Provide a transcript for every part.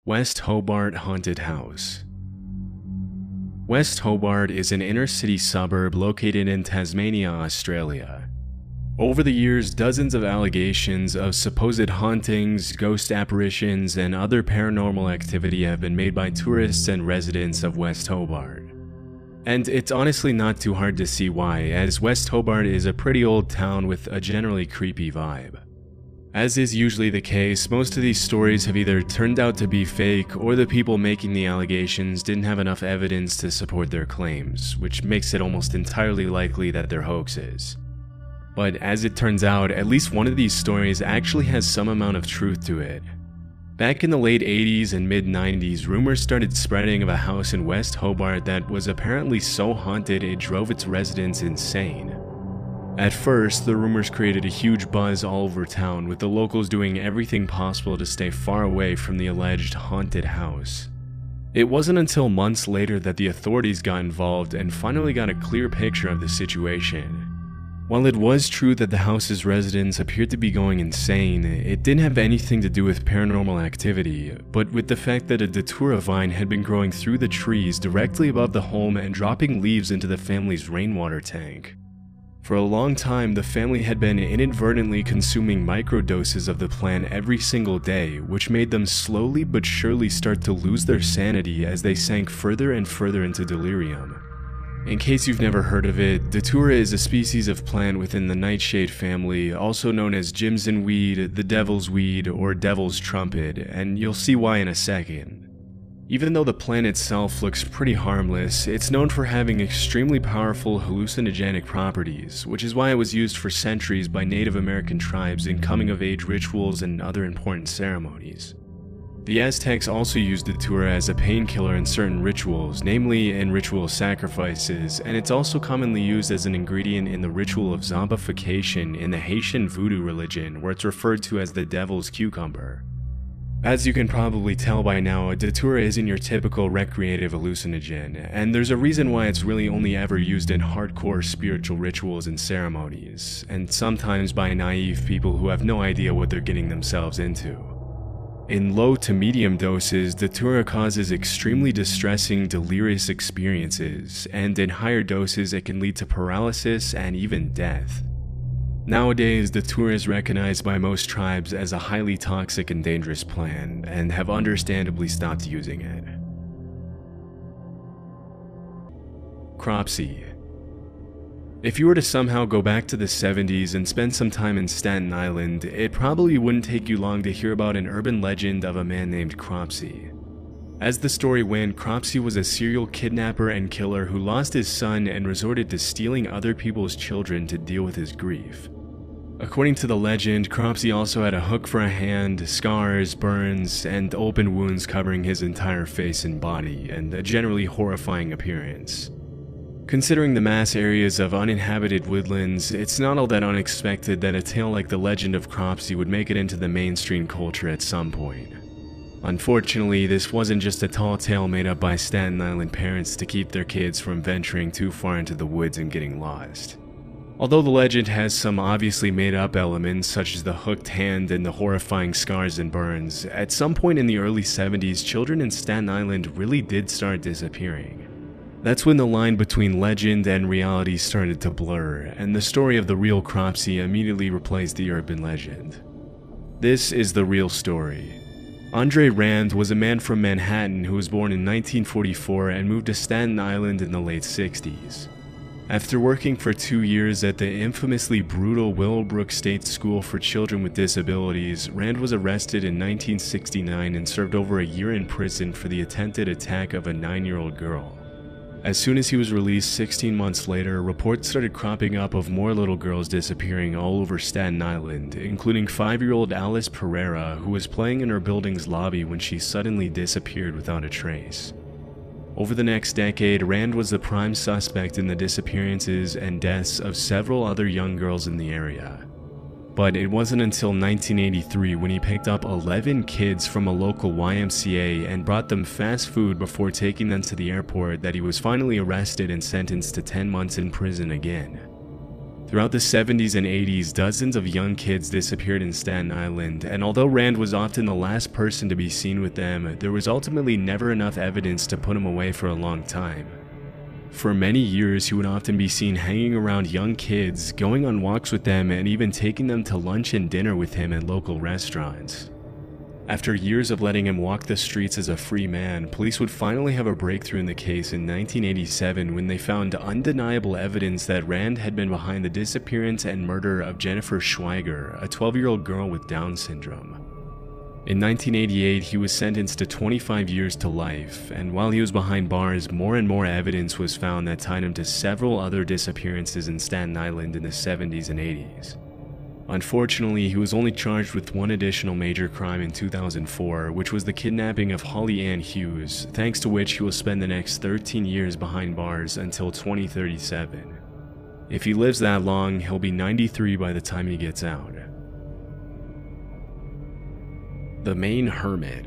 West Hobart Haunted House. West Hobart is an inner-city suburb located in Tasmania, Australia. Over the years, dozens of allegations of supposed hauntings, ghost apparitions, and other paranormal activity have been made by tourists and residents of West Hobart. And it's honestly not too hard to see why, as West Hobart is a pretty old town with a generally creepy vibe. As is usually the case, most of these stories have either turned out to be fake, or the people making the allegations didn't have enough evidence to support their claims, which makes it almost entirely likely that they're hoaxes. But as it turns out, at least one of these stories actually has some amount of truth to it. Back in the late 80s and mid-90s, rumors started spreading of a house in West Hobart that was apparently so haunted it drove its residents insane. At first, the rumors created a huge buzz all over town, with the locals doing everything possible to stay far away from the alleged haunted house. It wasn't until months later that the authorities got involved and finally got a clear picture of the situation. While it was true that the house's residents appeared to be going insane, it didn't have anything to do with paranormal activity, but with the fact that a datura vine had been growing through the trees directly above the home and dropping leaves into the family's rainwater tank. For a long time, the family had been inadvertently consuming microdoses of the plant every single day, which made them slowly but surely start to lose their sanity as they sank further and further into delirium. In case you've never heard of it, datura is a species of plant within the nightshade family, also known as Jimson weed, the devil's weed, or devil's trumpet, and you'll see why in a second. Even though the plant itself looks pretty harmless, it's known for having extremely powerful hallucinogenic properties, which is why it was used for centuries by Native American tribes in coming-of-age rituals and other important ceremonies. The Aztecs also used datura as a painkiller in certain rituals, namely in ritual sacrifices, and it's also commonly used as an ingredient in the ritual of zombification in the Haitian voodoo religion, where it's referred to as the devil's cucumber. As you can probably tell by now, datura isn't your typical recreative hallucinogen, and there's a reason why it's really only ever used in hardcore spiritual rituals and ceremonies, and sometimes by naive people who have no idea what they're getting themselves into. In low to medium doses, datura causes extremely distressing, delirious experiences, and in higher doses it can lead to paralysis and even death. Nowadays, datura is recognized by most tribes as a highly toxic and dangerous plant, and have understandably stopped using it. Cropsey. If you were to somehow go back to the 70s and spend some time in Staten Island, it probably wouldn't take you long to hear about an urban legend of a man named Cropsey. As the story went, Cropsey was a serial kidnapper and killer who lost his son and resorted to stealing other people's children to deal with his grief. According to the legend, Cropsey also had a hook for a hand, scars, burns, and open wounds covering his entire face and body, and a generally horrifying appearance. Considering the mass areas of uninhabited woodlands, it's not all that unexpected that a tale like the legend of Cropsey would make it into the mainstream culture at some point. Unfortunately, this wasn't just a tall tale made up by Staten Island parents to keep their kids from venturing too far into the woods and getting lost. Although the legend has some obviously made-up elements such as the hooked hand and the horrifying scars and burns, at some point in the early 70s, children in Staten Island really did start disappearing. That's when the line between legend and reality started to blur, and the story of the real Cropsey immediately replaced the urban legend. This is the real story. Andre Rand was a man from Manhattan who was born in 1944 and moved to Staten Island in the late 60s. After working for 2 years at the infamously brutal Willowbrook State School for Children with Disabilities, Rand was arrested in 1969 and served over a year in prison for the attempted attack of a 9-year-old girl. As soon as he was released 16 months later, reports started cropping up of more little girls disappearing all over Staten Island, including 5-year-old Alice Pereira, who was playing in her building's lobby when she suddenly disappeared without a trace. Over the next decade, Rand was the prime suspect in the disappearances and deaths of several other young girls in the area. But it wasn't until 1983 when he picked up 11 kids from a local YMCA and brought them fast food before taking them to the airport that he was finally arrested and sentenced to 10 months in prison again. Throughout the 70s and 80s, dozens of young kids disappeared in Staten Island, and although Rand was often the last person to be seen with them, there was ultimately never enough evidence to put him away for a long time. For many years, he would often be seen hanging around young kids, going on walks with them, and even taking them to lunch and dinner with him at local restaurants. After years of letting him walk the streets as a free man, police would finally have a breakthrough in the case in 1987 when they found undeniable evidence that Rand had been behind the disappearance and murder of Jennifer Schweiger, a 12-year-old girl with Down syndrome. In 1988, he was sentenced to 25 years to life, and while he was behind bars, more and more evidence was found that tied him to several other disappearances in Staten Island in the 70s and 80s. Unfortunately, he was only charged with one additional major crime in 2004, which was the kidnapping of Holly Ann Hughes, thanks to which he will spend the next 13 years behind bars until 2037. If he lives that long, he'll be 93 by the time he gets out. The Maine Hermit.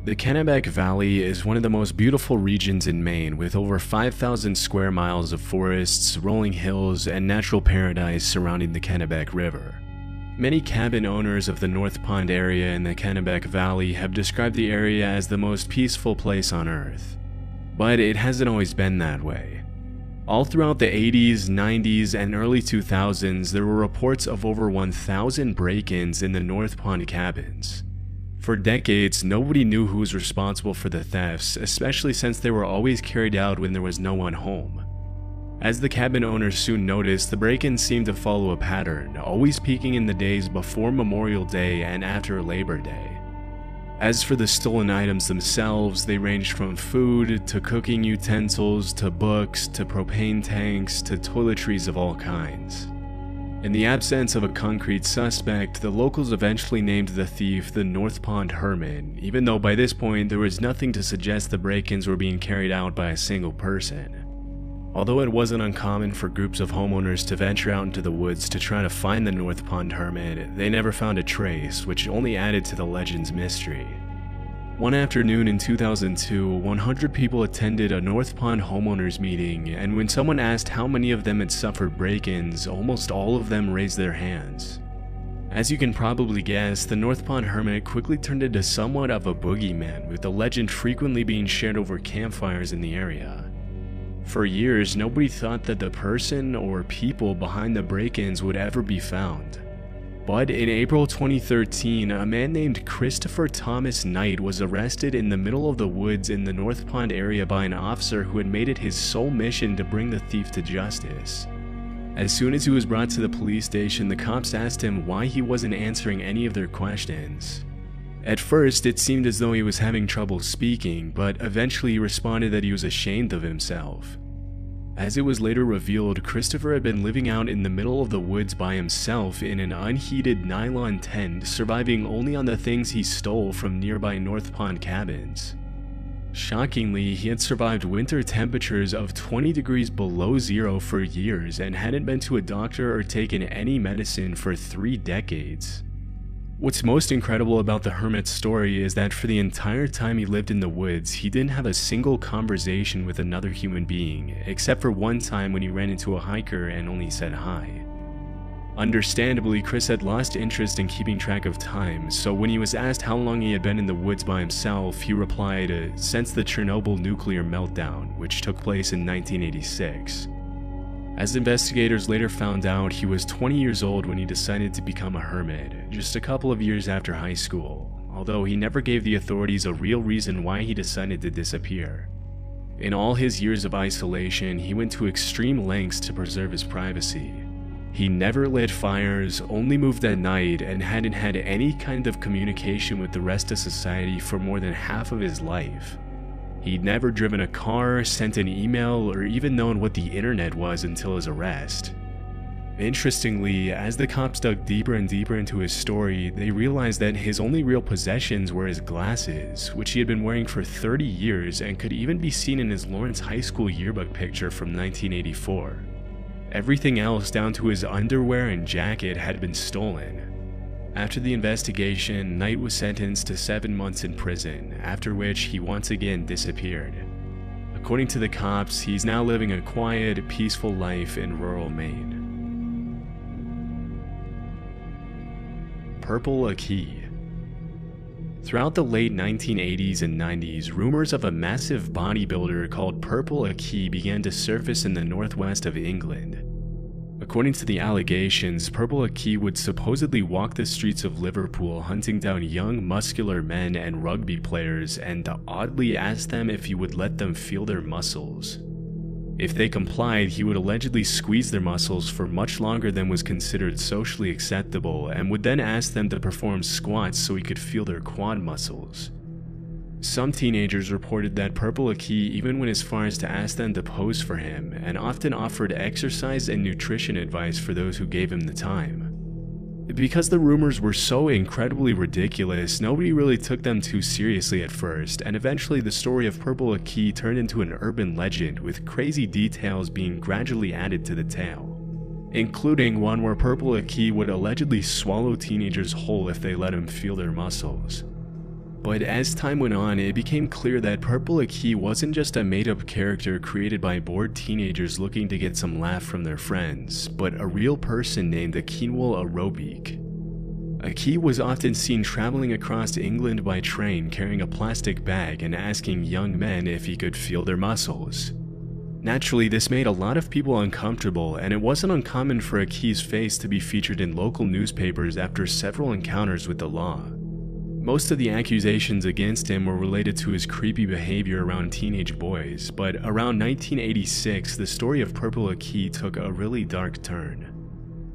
The Kennebec Valley is one of the most beautiful regions in Maine, with over 5,000 square miles of forests, rolling hills, and natural paradise surrounding the Kennebec River. Many cabin owners of the North Pond area in the Kennebec Valley have described the area as the most peaceful place on Earth. But it hasn't always been that way. All throughout the 80s, 90s, and early 2000s, there were reports of over 1,000 break-ins in the North Pond cabins. For decades, nobody knew who was responsible for the thefts, especially since they were always carried out when there was no one home. As the cabin owners soon noticed, the break-ins seemed to follow a pattern, always peaking in the days before Memorial Day and after Labor Day. As for the stolen items themselves, they ranged from food, to cooking utensils, to books, to propane tanks, to toiletries of all kinds. In the absence of a concrete suspect, the locals eventually named the thief the North Pond Hermit, even though by this point there was nothing to suggest the break-ins were being carried out by a single person. Although it wasn't uncommon for groups of homeowners to venture out into the woods to try to find the North Pond Hermit, they never found a trace, which only added to the legend's mystery. One afternoon in 2002, 100 people attended a North Pond homeowners meeting, and when someone asked how many of them had suffered break-ins, almost all of them raised their hands. As you can probably guess, the North Pond Hermit quickly turned into somewhat of a boogeyman, with the legend frequently being shared over campfires in the area. For years, nobody thought that the person or people behind the break-ins would ever be found. But in April 2013, a man named Christopher Thomas Knight was arrested in the middle of the woods in the North Pond area by an officer who had made it his sole mission to bring the thief to justice. As soon as he was brought to the police station, the cops asked him why he wasn't answering any of their questions. At first, it seemed as though he was having trouble speaking, but eventually he responded that he was ashamed of himself. As it was later revealed, Christopher had been living out in the middle of the woods by himself in an unheated nylon tent, surviving only on the things he stole from nearby North Pond cabins. Shockingly, he had survived winter temperatures of 20 degrees below zero for years and hadn't been to a doctor or taken any medicine for 3 decades. What's most incredible about the hermit's story is that for the entire time he lived in the woods, he didn't have a single conversation with another human being, except for one time when he ran into a hiker and only said hi. Understandably, Chris had lost interest in keeping track of time, so when he was asked how long he had been in the woods by himself, he replied, "Since the Chernobyl nuclear meltdown, which took place in 1986. As investigators later found out, he was 20 years old when he decided to become a hermit, just a couple of years after high school, although he never gave the authorities a real reason why he decided to disappear. In all his years of isolation, he went to extreme lengths to preserve his privacy. He never lit fires, only moved at night, and hadn't had any kind of communication with the rest of society for more than half of his life. He'd never driven a car, sent an email, or even known what the internet was until his arrest. Interestingly, as the cops dug deeper and deeper into his story, they realized that his only real possessions were his glasses, which he had been wearing for 30 years and could even be seen in his Lawrence High School yearbook picture from 1984. Everything else, down to his underwear and jacket, had been stolen. After the investigation, Knight was sentenced to 7 months in prison, after which he once again disappeared. According to the cops, he's now living a quiet, peaceful life in rural Maine. Purple Aki. Throughout the late 1980s and 90s, rumors of a massive bodybuilder called Purple Aki began to surface in the northwest of England. According to the allegations, Purple Aki would supposedly walk the streets of Liverpool hunting down young, muscular men and rugby players and oddly ask them if he would let them feel their muscles. If they complied, he would allegedly squeeze their muscles for much longer than was considered socially acceptable and would then ask them to perform squats so he could feel their quad muscles. Some teenagers reported that Purple Aki even went as far as to ask them to pose for him and often offered exercise and nutrition advice for those who gave him the time. Because the rumors were so incredibly ridiculous, nobody really took them too seriously at first, and eventually the story of Purple Aki turned into an urban legend with crazy details being gradually added to the tale, including one where Purple Aki would allegedly swallow teenagers whole if they let him feel their muscles. But as time went on, it became clear that Purple Aki wasn't just a made-up character created by bored teenagers looking to get some laugh from their friends, but a real person named Akinwul Arobic. Aki was often seen traveling across England by train carrying a plastic bag and asking young men if he could feel their muscles. Naturally, this made a lot of people uncomfortable, and it wasn't uncommon for Aki's face to be featured in local newspapers after several encounters with the law. Most of the accusations against him were related to his creepy behavior around teenage boys, but around 1986, the story of Purple Aki took a really dark turn.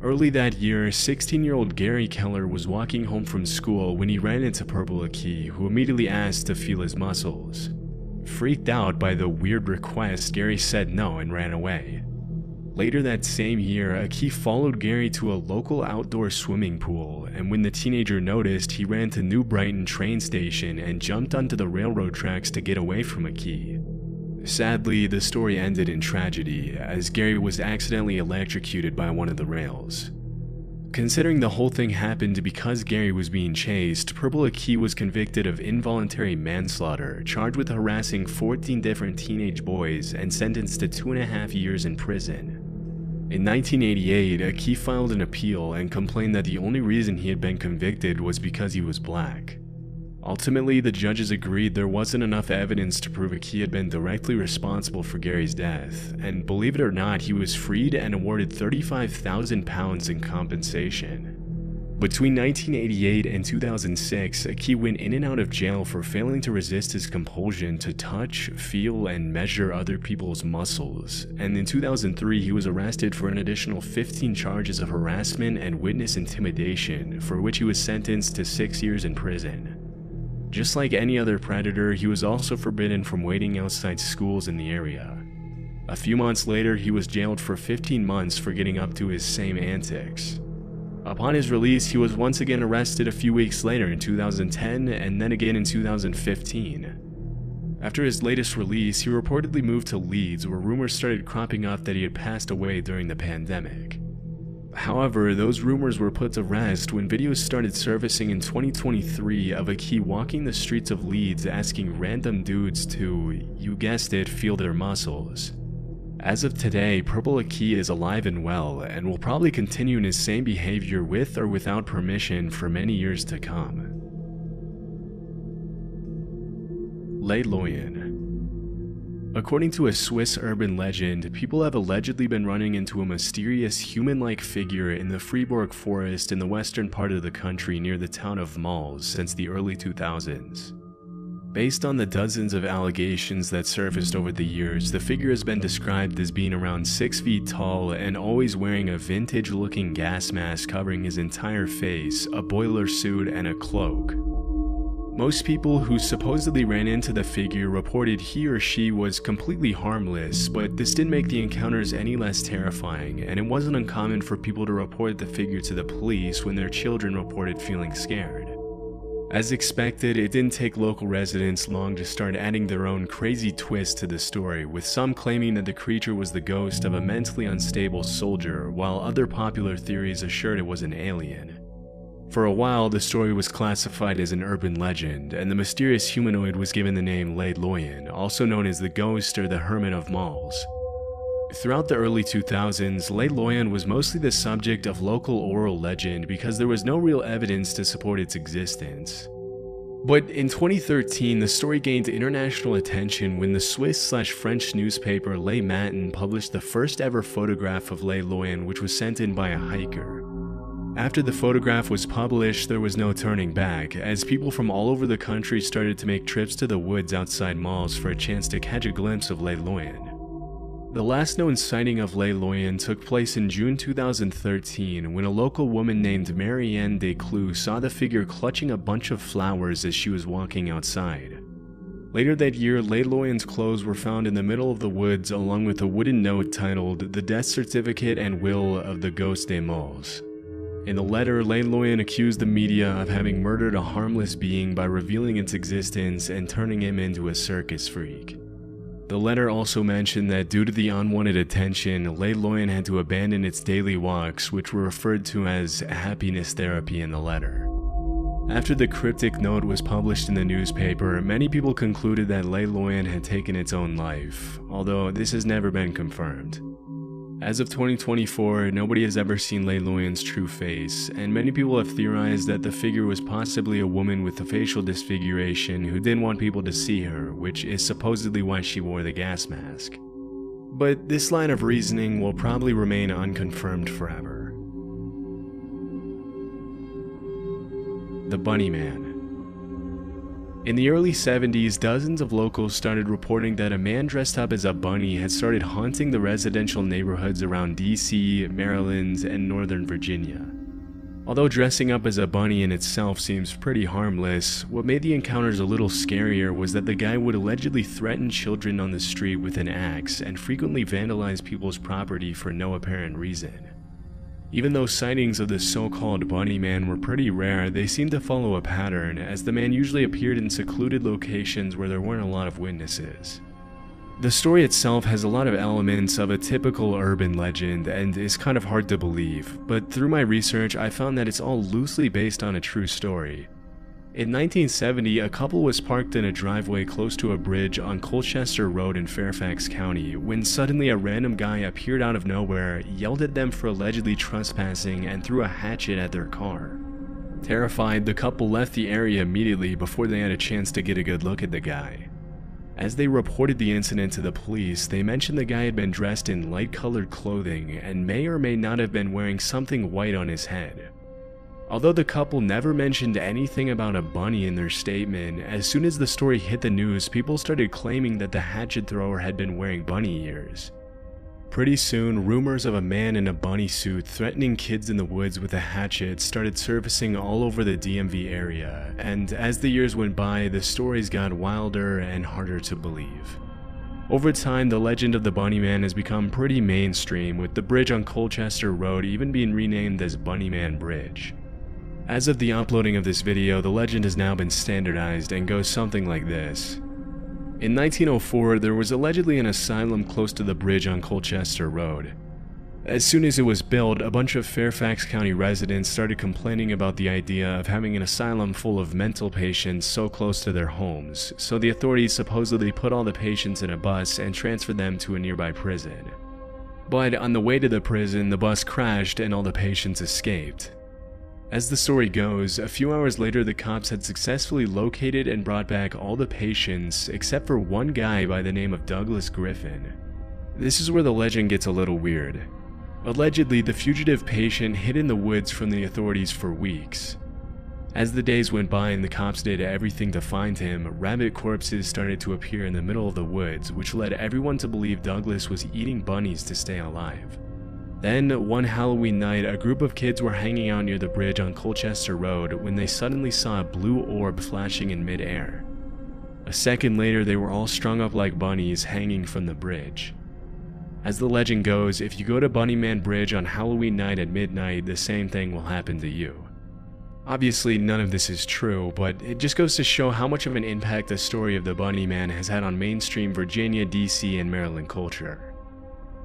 Early that year, 16-year-old Gary Keller was walking home from school when he ran into Purple Aki, who immediately asked to feel his muscles. Freaked out by the weird request, Gary said no and ran away. Later that same year, Aki followed Gary to a local outdoor swimming pool, and when the teenager noticed, he ran to New Brighton train station and jumped onto the railroad tracks to get away from Aki. Sadly, the story ended in tragedy, as Gary was accidentally electrocuted by one of the rails. Considering the whole thing happened because Gary was being chased, Purple Aki was convicted of involuntary manslaughter, charged with harassing 14 different teenage boys, and sentenced to 2.5 years in prison. In 1988, Aki filed an appeal and complained that the only reason he had been convicted was because he was black. Ultimately, the judges agreed there wasn't enough evidence to prove Aki had been directly responsible for Gary's death, and believe it or not, he was freed and awarded £35,000 in compensation. Between 1988 and 2006, Aki went in and out of jail for failing to resist his compulsion to touch, feel, and measure other people's muscles, and in 2003 he was arrested for an additional 15 charges of harassment and witness intimidation, for which he was sentenced to 6 years in prison. Just like any other predator, he was also forbidden from waiting outside schools in the area. A few months later, he was jailed for 15 months for getting up to his same antics. Upon his release, he was once again arrested a few weeks later in 2010 and then again in 2015. After his latest release, he reportedly moved to Leeds, where rumors started cropping up that he had passed away during the pandemic. However, those rumors were put to rest when videos started surfacing in 2023 of Aki walking the streets of Leeds asking random dudes to, you guessed it, feel their muscles. As of today, Purple Aki is alive and well, and will probably continue in his same behavior with or without permission for many years to come. Les Loyens. According to a Swiss urban legend, people have allegedly been running into a mysterious human-like figure in the Fribourg forest in the western part of the country near the town of Mals since the early 2000s. Based on the dozens of allegations that surfaced over the years, the figure has been described as being around 6 feet tall and always wearing a vintage-looking gas mask covering his entire face, a boiler suit, and a cloak. Most people who supposedly ran into the figure reported he or she was completely harmless, but this didn't make the encounters any less terrifying, and it wasn't uncommon for people to report the figure to the police when their children reported feeling scared. As expected, it didn't take local residents long to start adding their own crazy twist to the story, with some claiming that the creature was the ghost of a mentally unstable soldier, while other popular theories assured it was an alien. For a while, the story was classified as an urban legend, and the mysterious humanoid was given the name Les Loyens, also known as the Ghost or the Hermit of Mals. Throughout the early 2000s, Lei Loyan was mostly the subject of local oral legend because there was no real evidence to support its existence. But in 2013, the story gained international attention when the Swiss/French newspaper Le Matin published the first ever photograph of Lei Loyan, which was sent in by a hiker. After the photograph was published, there was no turning back, as people from all over the country started to make trips to the woods outside malls for a chance to catch a glimpse of Lei Loyan. The last known sighting of Lei Loyan took place in June 2013 when a local woman named Marianne Desclous saw the figure clutching a bunch of flowers as she was walking outside. Later that year, Lei Loyan's clothes were found in the middle of the woods along with a wooden note titled "The Death Certificate and Will of the Ghost des Moles." In the letter, Lei Loyan accused the media of having murdered a harmless being by revealing its existence and turning him into a circus freak. The letter also mentioned that due to the unwanted attention, Lei Loyan had to abandon its daily walks, which were referred to as happiness therapy in the letter. After the cryptic note was published in the newspaper, many people concluded that Lei Loyan had taken its own life, although this has never been confirmed. As of 2024, nobody has ever seen Lei Loyan's true face, and many people have theorized that the figure was possibly a woman with a facial disfiguration who didn't want people to see her, which is supposedly why she wore the gas mask. But this line of reasoning will probably remain unconfirmed forever. The Bunny Man. In the early 70s, dozens of locals started reporting that a man dressed up as a bunny had started haunting the residential neighborhoods around DC, Maryland, and Northern Virginia. Although dressing up as a bunny in itself seems pretty harmless, what made the encounters a little scarier was that the guy would allegedly threaten children on the street with an axe and frequently vandalize people's property for no apparent reason. Even though sightings of the so-called Bunny Man were pretty rare, they seemed to follow a pattern, as the man usually appeared in secluded locations where there weren't a lot of witnesses. The story itself has a lot of elements of a typical urban legend and is kind of hard to believe, but through my research I found that it's all loosely based on a true story. In 1970, a couple was parked in a driveway close to a bridge on Colchester Road in Fairfax County when suddenly a random guy appeared out of nowhere, yelled at them for allegedly trespassing, and threw a hatchet at their car. Terrified, the couple left the area immediately before they had a chance to get a good look at the guy. As they reported the incident to the police, they mentioned the guy had been dressed in light-colored clothing and may or may not have been wearing something white on his head. Although the couple never mentioned anything about a bunny in their statement, as soon as the story hit the news, people started claiming that the hatchet thrower had been wearing bunny ears. Pretty soon, rumors of a man in a bunny suit threatening kids in the woods with a hatchet started surfacing all over the DMV area, and as the years went by, the stories got wilder and harder to believe. Over time, the legend of the Bunny Man has become pretty mainstream, with the bridge on Colchester Road even being renamed as Bunny Man Bridge. As of the uploading of this video, the legend has now been standardized and goes something like this. In 1904, there was allegedly an asylum close to the bridge on Colchester Road. As soon as it was built, a bunch of Fairfax County residents started complaining about the idea of having an asylum full of mental patients so close to their homes, so the authorities supposedly put all the patients in a bus and transferred them to a nearby prison. But on the way to the prison, the bus crashed and all the patients escaped. As the story goes, a few hours later the cops had successfully located and brought back all the patients except for one guy by the name of Douglas Griffin. This is where the legend gets a little weird. Allegedly, the fugitive patient hid in the woods from the authorities for weeks. As the days went by and the cops did everything to find him, rabbit corpses started to appear in the middle of the woods, which led everyone to believe Douglas was eating bunnies to stay alive. Then, one Halloween night, a group of kids were hanging out near the bridge on Colchester Road when they suddenly saw a blue orb flashing in midair. A second later, they were all strung up like bunnies hanging from the bridge. As the legend goes, if you go to Bunny Man Bridge on Halloween night at midnight, the same thing will happen to you. Obviously, none of this is true, but it just goes to show how much of an impact the story of the Bunny Man has had on mainstream Virginia, DC, and Maryland culture.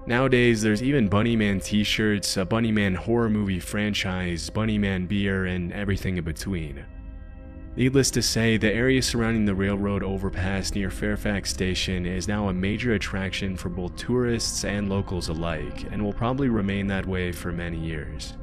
Nowadays, there's even Bunny Man t-shirts, a Bunny Man horror movie franchise, Bunny Man beer, and everything in between. Needless to say, the area surrounding the railroad overpass near Fairfax Station is now a major attraction for both tourists and locals alike, and will probably remain that way for many years.